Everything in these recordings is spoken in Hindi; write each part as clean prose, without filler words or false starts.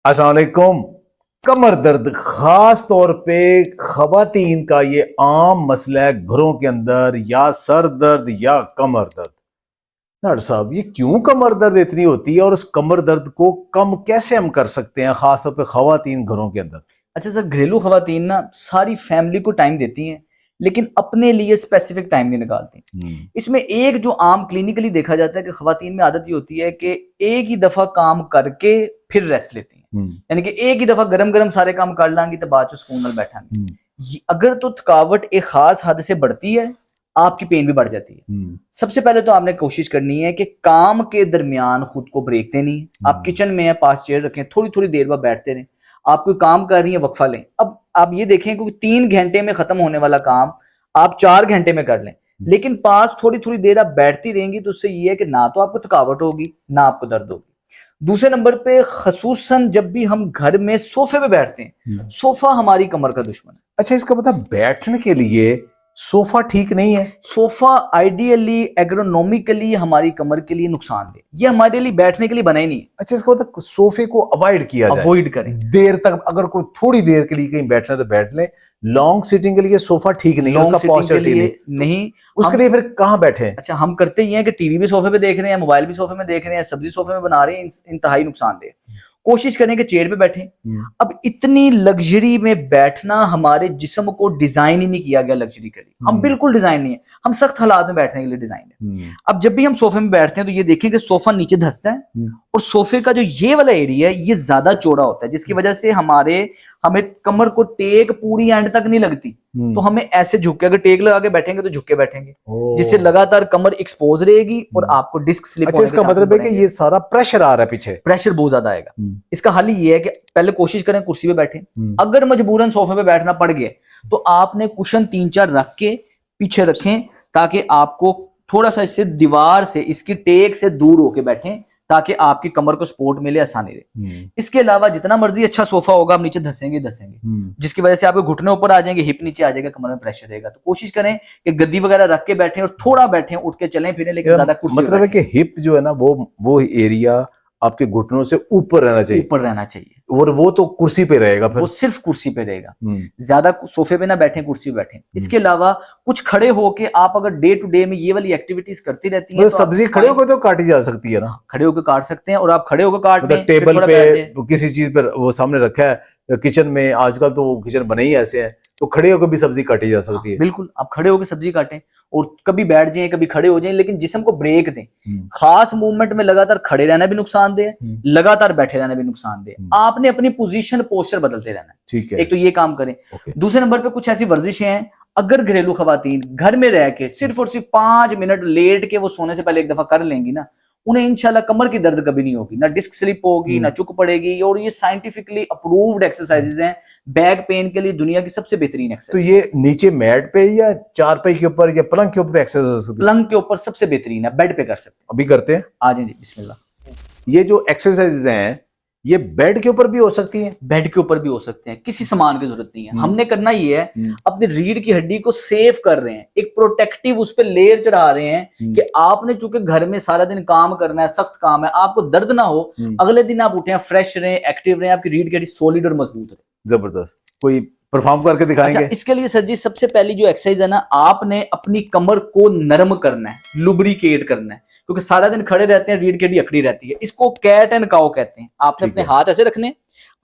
अस्सलाम वालेकुम। कमर दर्द खास तौर पे खवातीन का ये आम मसला है घरों के अंदर, या सर दर्द या कमर दर्द। डॉक्टर साहब, ये क्यों कमर दर्द इतनी होती है और उस कमर दर्द को कम कैसे हम कर सकते हैं, खास तौर पे खवातीन घरों के अंदर? अच्छा सर, घरेलू खवातीन ना सारी फैमिली को टाइम देती हैं लेकिन अपने लिए स्पेसिफिक टाइम नहीं निकालती। इसमें एक जो आम क्लिनिकली देखा जाता है कि खवातीन में आदत ये होती है कि एक ही दफा काम करके फिर रेस्ट लेती हैं। यानी कि एक ही दफा गरम गरम सारे काम कर लांगी तो बाद सुकून नाल बैठांगी। अगर तो थकावट एक खास हद से बढ़ती है, आपकी पेन भी बढ़ जाती है। सबसे पहले तो आपने कोशिश करनी है कि काम के दरमियान खुद को ब्रेक देनी है। आप किचन में है, पास चेयर रखें, थोड़ी थोड़ी देर बाद बैठते रहें। आप कोई काम कर रही है, वक्फा लें। अब आप ये देखें कि 3 घंटे में खत्म होने वाला काम आप 4 घंटे में कर लें, लेकिन पास थोड़ी थोड़ी देर आप बैठती रहेंगी तो उससे ये है कि ना तो आपको थकावट होगी ना आपको दर्द होगी। दूसरे नंबर पे खसूसन जब भी हम घर में सोफे पे बैठते हैं, सोफा हमारी कमर का दुश्मन है। अच्छा, इसका मतलब बैठने के लिए सोफा ठीक नहीं है? सोफा आइडियली एग्रोनॉमिकली हमारी कमर के लिए नुकसानदेह, ये हमारे लिए बैठने के लिए बना ही नहीं है। अच्छा, इसका मतलब सोफे को अवॉइड किया जाए, अवॉइड करें देर तक। अगर कोई थोड़ी देर के लिए कहीं बैठना तो बैठ ले। लॉन्ग सिटिंग के लिए सोफा ठीक नहीं है, उसका पॉस्चर ठीक नहीं। उसके लिए फिर कहाँ बैठे? अच्छा, हम करते ही हैं कि टीवी भी सोफे पे देख रहे हैं, मोबाइल भी सोफे में देख रहे हैं, सब्जी सोफे में बना रहे हैं, इंतहाई नुकसानदेह। कोशिश करें कि चेयर पे बैठें। अब इतनी लग्जरी में बैठना हमारे जिस्म को डिजाइन ही नहीं किया गया लग्जरी के लिए। हम बिल्कुल डिजाइन नहीं है, हम सख्त हालात में बैठने के लिए डिजाइन है। अब जब भी हम सोफे में बैठते हैं तो ये देखें कि सोफा नीचे धंसता है और सोफे का जो ये वाला एरिया है ये ज्यादा चौड़ा होता है, जिसकी वजह से हमें कमर को टेक पूरी एंड तक नहीं लगती। तो हमें ऐसे झुक के, अगर टेक लगा के बैठेंगे तो झुक के बैठेंगे, जिससे लगातार कमर एक्सपोज रहेगी और आपको डिस्क स्लिप होने के इसका मतलब है कि ये सारा प्रेशर आ रहा है पीछे, प्रेशर बहुत ज्यादा आएगा। इसका हल ये है कि पहले कोशिश करें कुर्सी पे बैठे। अगर मजबूरन सोफे पे बैठना पड़ गया तो आपने कुशन 3-4 रख के पीछे रखें, ताकि आपको थोड़ा सा इससे दीवार से, इसकी टेक से दूर होके बैठें, ताकि आपकी कमर को सपोर्ट मिले, आसानी रहे। इसके अलावा जितना मर्जी अच्छा सोफा होगा, आप नीचे धसेंगे, जिसकी वजह से आपके घुटने ऊपर आ जाएंगे, हिप नीचे आ जाएगा, कमर में प्रेशर रहेगा। तो कोशिश करें कि गद्दी वगैरह रख के बैठें और थोड़ा बैठें, उठ के चलें फिरें, लेकिन ज्यादा कुर्सी मतलब है कि हिप जो है ना, वो एरिया आपके घुटनों से ऊपर रहना चाहिए, ऊपर रहना चाहिए। और वो तो कुर्सी पे रहेगा, फिर वो सिर्फ कुर्सी पे रहेगा। ज्यादा सोफे पे ना बैठें, कुर्सी पे बैठें। इसके अलावा कुछ खड़े होके आप अगर डे टू डे में ये वाली एक्टिविटीज करती रहती हैं तो सब्जी खड़े होकर तो काटी जा सकती है ना? खड़े होकर काट सकते हैं, और आप खड़े होकर काट दें, टेबल पे किसी चीज पर वो सामने रखा है, किचन में आजकल तो किचन बने ही ऐसे हैं, तो खड़े होकर भी सब्जी काटी जा सकती है। बिल्कुल, आप खड़े होकर सब्जी काटें और कभी बैठ जाएं, कभी खड़े हो जाएं, लेकिन जिस्म को ब्रेक दें। खास मूवमेंट में लगातार खड़े रहना भी नुकसानदेह है, लगातार बैठे रहना भी नुकसानदेह है। आपने अपनी पोजीशन, पोस्चर बदलते रहना है। ठीक है, एक तो ये काम करें। दूसरे नंबर पे कुछ ऐसी वर्जिशें हैं, अगर घरेलू खवातीन घर में रह के सिर्फ और सिर्फ 5 मिनट लेट के वो सोने से पहले एक दफा कर लेंगी ना, उन्हें इंशाल्लाह कमर की दर्द कभी नहीं होगी, ना डिस्क स्लिप होगी, ना चुक पड़ेगी। और ये साइंटिफिकली अप्रूव्ड एक्सरसाइजेज हैं बैक पेन के लिए, दुनिया की सबसे बेहतरीन एक्सरसाइज। तो ये नीचे मैट पे या चारपाई के ऊपर या पलंग के ऊपर एक्सरसाइज हो सकती है? पलंग के ऊपर सबसे बेहतरीन है, बेड पे कर सकते हैं। अभी करते हैं, आ जाइए, बिस्मिल्लाह। ये जो एक्सरसाइजेज हैं ये बेड के ऊपर भी हो सकती हैं? बेड के ऊपर भी हो सकते हैं, किसी सामान की जरूरत नहीं है। हमने करना ये है, अपनी रीढ़ की हड्डी को सेव कर रहे हैं, एक प्रोटेक्टिव उस पर लेयर चढ़ा रहे हैं कि आपने चूंकि घर में सारा दिन काम करना है, सख्त काम है, आपको दर्द ना हो, अगले दिन आप उठे फ्रेश रहें, एक्टिव रहें, आपकी रीढ़ की हड्डी सॉलिड और मजबूत रहे। जबरदस्त। कोई परफॉर्म करके दिखाएंगे? अच्छा, इसके लिए सर जी सबसे पहली जो एक्सरसाइज है ना, आपने अपनी कमर को नरम करना है, लुब्रिकेट करना है, क्योंकि सारा दिन खड़े रहते हैं, रीढ़ की हड्डी अकड़ी रहती है। इसको कैट एंड काउ कहते हैं। आपने अपने हाथ ऐसे रखने,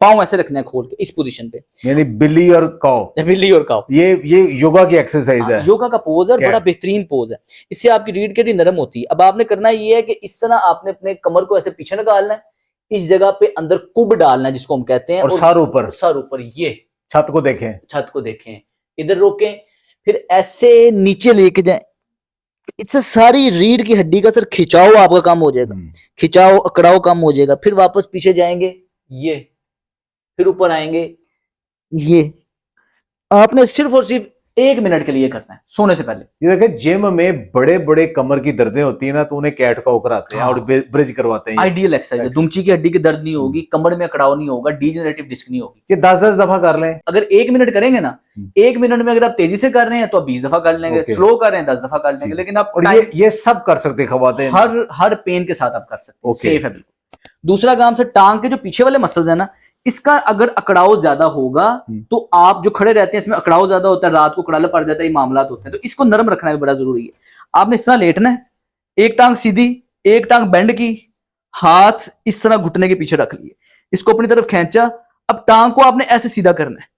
पांव ऐसे रखने हैं खोल के, इस पोजीशन पे, यानी बिल्ली और काउ। बिल्ली और काउ, ये योगा की एक्सरसाइज है, योगा का पोज है, बड़ा बेहतरीन पोज है। इससे आपकी रीढ़ की हड्डी नरम होती है। अब आपने करना ये है कि इस तरह आपने अपने कमर को ऐसे पीछे निकालना है, इस जगह पे अंदर कुब डालना है, जिसको हम कहते हैं, और सर ऊपर, सर ऊपर, ये छत को देखें, छत को देखें, इधर रोकें, फिर ऐसे नीचे लेके जाएं। इससे सारी रीढ़ की हड्डी का सर खिंचाव आपका कम हो जाएगा, खिंचाव अकड़ाव कम हो जाएगा। फिर वापस पीछे जाएंगे, ये, फिर ऊपर आएंगे, ये। आपने सिर्फ और सिर्फ 1 मिनट के लिए करना है सोने से पहले। ये देखिए, जिम में बड़े बड़े कमर की दर्दें होती है ना, तो उन्हें कैट काउ कराते हैं और ब्रिज करवाते हैं। आइडियल एक्सरसाइज है, दुमची की हड्डी की दर्द नहीं होगी, कमर में अकड़ाव नहीं होगा, डीजेनरेटिव डिस्क नहीं होगी। ये 10-10 दफा कर लें। अगर 1 मिनट करेंगे ना, 1 मिनट में अगर आप तेजी से कर रहे हैं तो आप 20 दफा कर लेंगे, स्लो कर रहे हैं 10 दफा कर लेंगे, लेकिन आप ये सब कर सकते हैं खवातीन, हर पेन के साथ आप कर सकते हैं, सेफ है बिल्कुल। दूसरा काम से टांग के जो पीछे वाले मसल्स है ना, इसका अगर अकड़ाव ज्यादा होगा तो आप जो खड़े रहते हैं इसमें अकड़ाव ज्यादा होता है, रात को कड़ाला पड़ जाता है, ये मामला होते हैं, तो इसको नरम रखना भी बड़ा जरूरी है। आपने इस तरह लेटना है, एक टांग सीधी, एक टांग बेंड की, हाथ इस तरह घुटने के पीछे रख लिए, इसको अपनी तरफ खींचा। अब टांग को आपने ऐसे सीधा करना है।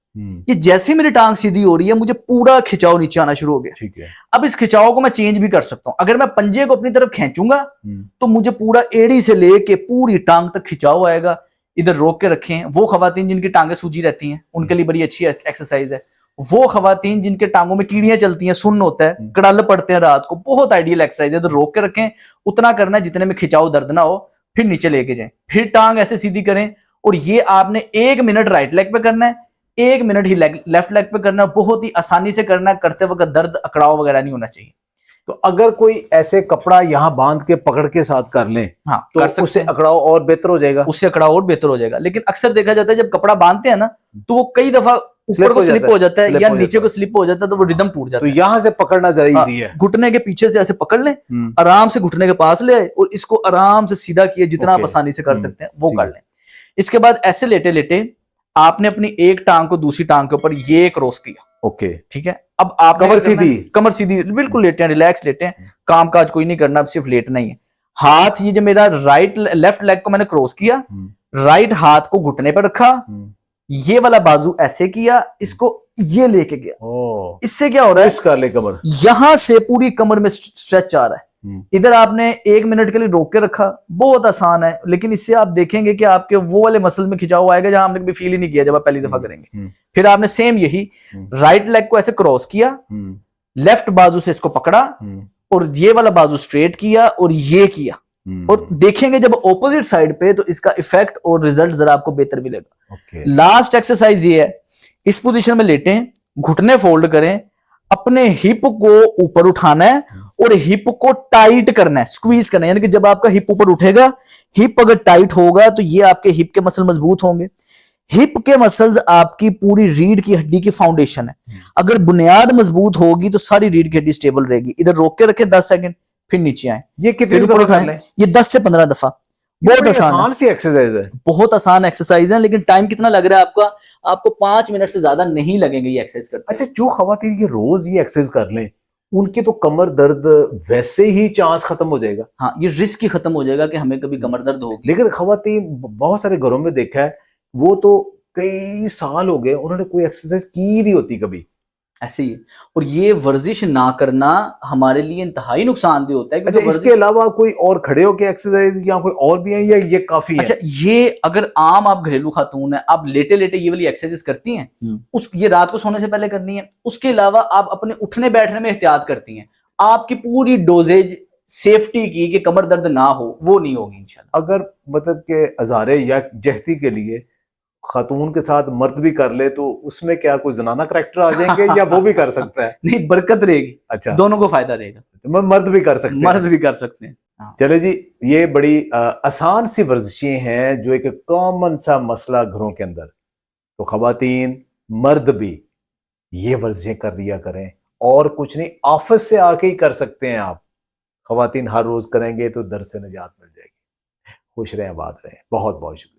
ये जैसे ही मेरी टांग सीधी हो रही है मुझे पूरा खिंचाव नीचे आना शुरू हो गया। ठीक है। अब इस खिंचाव को मैं चेंज भी कर सकता हूं। अगर मैं पंजे को अपनी तरफ खींचूंगा तो मुझे पूरा एड़ी से लेके पूरी टांग तक खिंचाव आएगा। इधर रोक के रखें। वो खवातीन जिनकी टांगें सूजी रहती हैं उनके लिए बड़ी अच्छी एक्सरसाइज है। वो खवातीन जिनके टांगों में कीड़ियां चलती हैं, सुन्न होता है, कड़ल पड़ते हैं रात को, बहुत आइडियल एक्सरसाइज है। तो रोक के रखें, उतना करना है जितने में खिंचाव दर्द ना हो, फिर नीचे लेके जाएं, फिर टांग ऐसे सीधी करें। और ये आपने 1 मिनट राइट लेग पे करना है, 1 मिनट ही लेफ्ट लेग पे करना है। बहुत ही आसानी से करना है, करते वक्त दर्द अकड़ाव वगैरह नहीं होना चाहिए। तो अगर कोई ऐसे कपड़ा यहाँ बांध के पकड़ के साथ कर ले, हाँ, तो कर सकते उससे हैं। अकड़ाव और बेहतर हो जाएगा। उससे अकड़ाव और बेहतर हो जाएगा। लेकिन अक्सर देखा जाता है जब कपड़ा बांधते हैं ना तो वो कई दफा ऊपर को स्लिप हो जाता है या नीचे को स्लिप हो जाता है, तो वो रिदम टूट जाता है। तो यहाँ से पकड़ना ज्यादा इजी है। घुटने के पीछे से ऐसे पकड़ लें, आराम से घुटने के पास ले आए और इसको आराम से सीधा किए, जितना आप आसानी से कर सकते हैं वो कर लें। इसके बाद ऐसे लेटे लेटे आपने अपनी एक टांग को दूसरी टांग के ऊपर ये क्रॉस किया। ओके, ठीक है। अब आप कमर सीधी, कमर सीधी, बिल्कुल लेटे हैं, रिलैक्स लेटे हैं, काम काज कोई नहीं करना, अब सिर्फ लेटना ही है। हाथ ये जो मेरा लेफ्ट लेग को मैंने क्रॉस किया, राइट हाथ को घुटने पर रखा, ये वाला बाजू ऐसे किया, इसको ये लेके गया। इससे क्या हो रहा है, कर ले कमर, यहां से पूरी कमर में स्ट्रेच आ रहा है। इधर आपने 1 मिनट के लिए रोक के रखा, बहुत आसान है। लेकिन इससे आप देखेंगे कि आपके वो वाले मसल में खिंचाव आएगा जहां आपने कभी फील ही नहीं किया जब आप पहली दफा करेंगे। फिर आपने सेम यही राइट लेग को ऐसे क्रॉस किया, लेफ्ट बाजू से इसको पकड़ा और ये वाला बाजू स्ट्रेट किया और ये किया। और देखेंगे जब ऑपोजिट साइड पे तो इसका इफेक्ट और रिजल्ट जरा आपको बेहतर मिलेगा। लास्ट एक्सरसाइज ये है, इस पोजीशन में लेटें, घुटने फोल्ड करें, अपने हिप को ऊपर उठाना है और हिप को टाइट करना है, स्क्वीज करना है। यानी कि जब आपका हिप ऊपर उठेगा, हिप अगर टाइट होगा तो ये आपके हिप के मसल मजबूत होंगे। हिप के मसल्स आपकी पूरी रीढ़ की हड्डी की फाउंडेशन है। अगर बुनियाद मजबूत होगी तो सारी रीढ़ की हड्डी स्टेबल रहेगी। इधर रोक के रखें 10 सेकंड, फिर नीचे आए। ये कितनी दफा कर लें? ये 10 से 15 दफा। बहुत आसान सी एक्सरसाइज है, बहुत आसान एक्सरसाइज है। लेकिन टाइम कितना लग रहा है आपका? आपको 5 मिनट से ज्यादा नहीं लगेंगे ये एक्सरसाइज करते। अच्छा, जो खवातीन ये रोज ये एक्सरसाइज कर लें उनके तो कमर दर्द वैसे ही चांस खत्म हो जाएगा। हाँ, ये रिस्क ही खत्म हो जाएगा कि हमें कभी कमर दर्द होगी। लेकिन खवातीन बहुत सारे घरों में देखा है, वो तो कई साल हो गए उन्होंने कोई एक्सरसाइज की नहीं होती कभी। ऐसे ही। और ये वर्जिश ना करना हमारे लिए इंतहाई नुकसानदेह होता है। अच्छा, इसके अलावा कोई और खड़े होके एक्सरसाइज या कोई और भी है या ये काफी है? अच्छा, ये अगर आम आप घरेलू खातून है, आप लेटे लेटे ये वाली एक्सरसाइज करती हैं, ये रात को सोने से पहले करनी है। उसके अलावा आप अपने उठने बैठने में एहतियात करती हैं, आपकी पूरी डोजेज सेफ्टी की कि कमर दर्द ना हो वो नहीं होगी इंशाल्लाह। अगर मतलब के अजारे या जहती के लिए खातून के साथ मर्द भी कर ले तो उसमें क्या कोई जनाना करैक्टर आ जाएंगे या वो भी कर सकता है? नहीं, बरकत रहेगी। अच्छा, दोनों को फायदा रहेगा। तो मर्द भी कर सकते हैं? मर्द भी कर सकते हैं। चले जी, ये बड़ी आसान सी वर्जिशें हैं जो एक कॉमन सा मसला घरों के अंदर, तो खवातीन मर्द भी ये वर्जिशें कर लिया करें। और कुछ नहीं, ऑफिस से आके ही कर सकते हैं आप। खवातीन हर रोज करेंगे तो दर्द से निजात मिल जाएगी। खुश रहें, आबाद रहें। बहुत बहुत शुक्रिया।